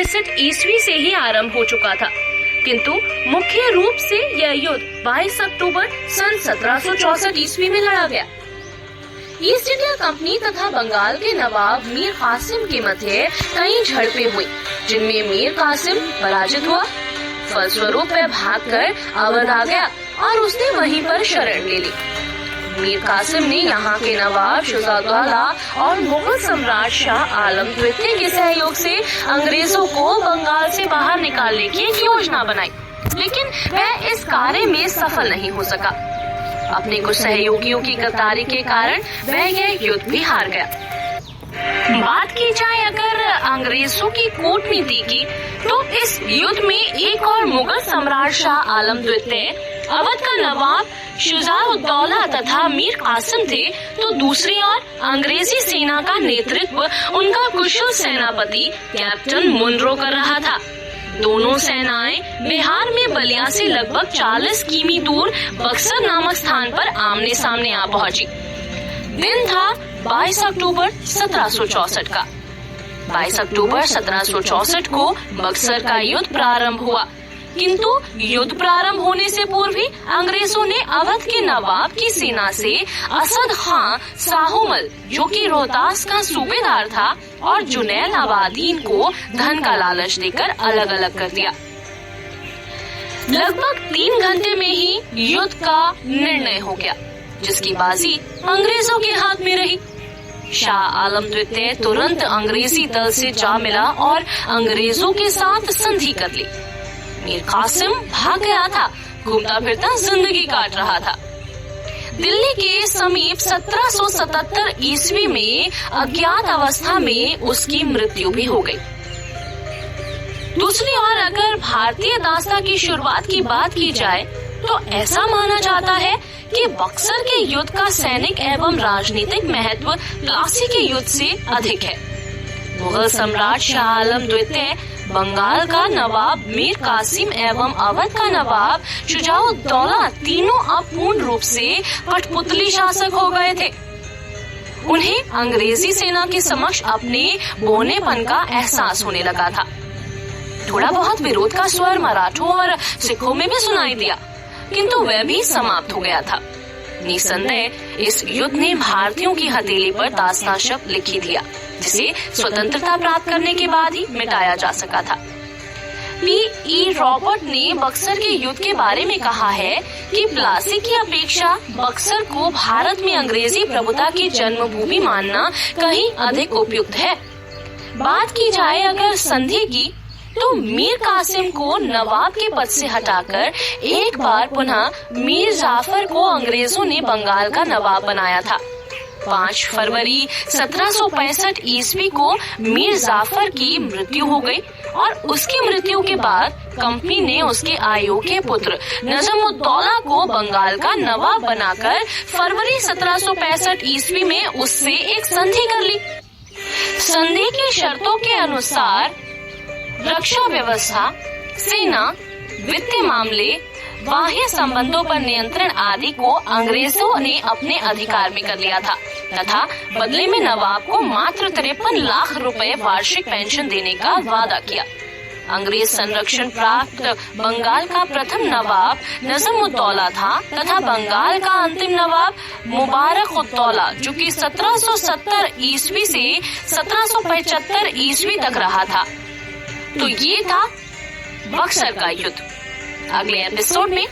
1763 ईस्वी से ही आरंभ हो चुका था, किंतु मुख्य रूप से यह युद्ध 22 अक्टूबर सन 1764 ईस्वी में लड़ा गया। ईस्ट इंडिया कंपनी तथा बंगाल के नवाब मीर कासिम के मध्य कई झड़पें हुई, जिनमें मीर कासिम पराजित हुआ। फलस्वरूप वह भागकर अवध आ गया और उसने वहीं पर शरण ले ली। मीर कासिम ने यहाँ के नवाब शुजाउद्दौला और मुगल सम्राट शाह आलम द्वितीय के सहयोग से अंग्रेजों को बंगाल से बाहर निकालने की एक योजना बनाई, लेकिन वह इस कार्य में सफल नहीं हो सका। अपने कुछ सहयोगियों की गद्दारी के कारण वह यह युद्ध भी हार गया। बात की जाए अगर अंग्रेजों की कूटनीति की, तो इस युद्ध में एक और मुगल सम्राट शाह आलम द्वितीय, अवध का नवाब शुजाउद्दौला तथा मीर कासिम थे, तो दूसरी ओर अंग्रेजी सेना का नेतृत्व उनका कुशल सेनापति कैप्टन मुनरो कर रहा था। दोनों सेनाएं बिहार में बलिया से लगभग 40 किमी दूर बक्सर नामक स्थान पर आमने सामने आ पहुंची। दिन था 22 अक्टूबर 1764 का। 22 अक्टूबर 1764 को बक्सर का युद्ध प्रारंभ हुआ, किंतु युद्ध प्रारंभ होने से पूर्व ही अंग्रेजों ने अवध के नवाब की सेना से असद खां साहुमल, जो कि रोहतास का सूबेदार था, और जुनैल आबादीन को धन का लालच देकर अलग अलग कर दिया। लगभग 3 घंटे में ही युद्ध का निर्णय हो गया, जिसकी बाजी अंग्रेजों के हाथ में रही। शाह आलम द्वितीय तुरंत अंग्रेजी दल से जा मिला और अंग्रेजों के साथ संधि कर ली। मीर कासिम भाग गया था, घूमता फिरता जिंदगी काट रहा था। दिल्ली के समीप 1777 ईस्वी में अज्ञात अवस्था में उसकी मृत्यु भी हो गई। दूसरी ओर अगर भारतीय दास्तां की शुरुआत की बात की जाए, तो ऐसा माना जाता है कि बक्सर के युद्ध का सैनिक एवं राजनीतिक महत्व प्लासी के युद्ध से अधिक है। मुगल सम्राट शाह आलम द्वितीय, बंगाल का नवाब मीर कासिम एवं अवध का नवाब शुजाउद्दौला तीनों अब पूर्ण रूप से कठपुतली शासक हो गए थे। उन्हें अंग्रेजी सेना के समक्ष अपने बोनेपन का एहसास होने लगा था। थोड़ा बहुत विरोध का स्वर मराठों और सिखों में भी सुनाई दिया, किंतु वह भी समाप्त हो गया था। निसंदेह इस युद्ध ने भारतीयों की हथेली पर दास्तां शब्द लिखी दिया, जिसे स्वतंत्रता प्राप्त करने के बाद ही मिटाया जा सका था। P.E. रॉबर्ट ने बक्सर के युद्ध के बारे में कहा है कि प्लासी की अपेक्षा बक्सर को भारत में अंग्रेजी प्रभुता की जन्मभूमि मानना कहीं अधिक उपयुक्त है। बात की जाए अगर संधि की, तो मीर कासिम को नवाब के पद से हटाकर एक बार पुनः मीर जाफर को अंग्रेजों ने बंगाल का नवाब बनाया था। 5 फरवरी 1765 ईस्वी को मीर जाफर की मृत्यु हो गई और उसकी मृत्यु के बाद कंपनी ने उसके अयोग्य पुत्र नजमुद्दौला को बंगाल का नवाब बनाकर फरवरी 1765 ईस्वी में उससे एक संधि कर ली। संधि की शर्तों के अनुसार रक्षा व्यवस्था, सेना, वित्तीय मामले, बाह्य संबंधों पर नियंत्रण आदि को अंग्रेजों ने अपने अधिकार में कर लिया था तथा बदले में नवाब को मात्र 53 लाख रुपए वार्षिक पेंशन देने का वादा किया। अंग्रेज संरक्षण प्राप्त बंगाल का प्रथम नवाब नजमुद्दौला था तथा बंगाल का अंतिम नवाब मुबारक-उद-दौला, जो कि 1770 ईस्वी से 1775 ईस्वी तक रहा था। तो ये था बक्सर का युद्ध। अगले एपिसोड में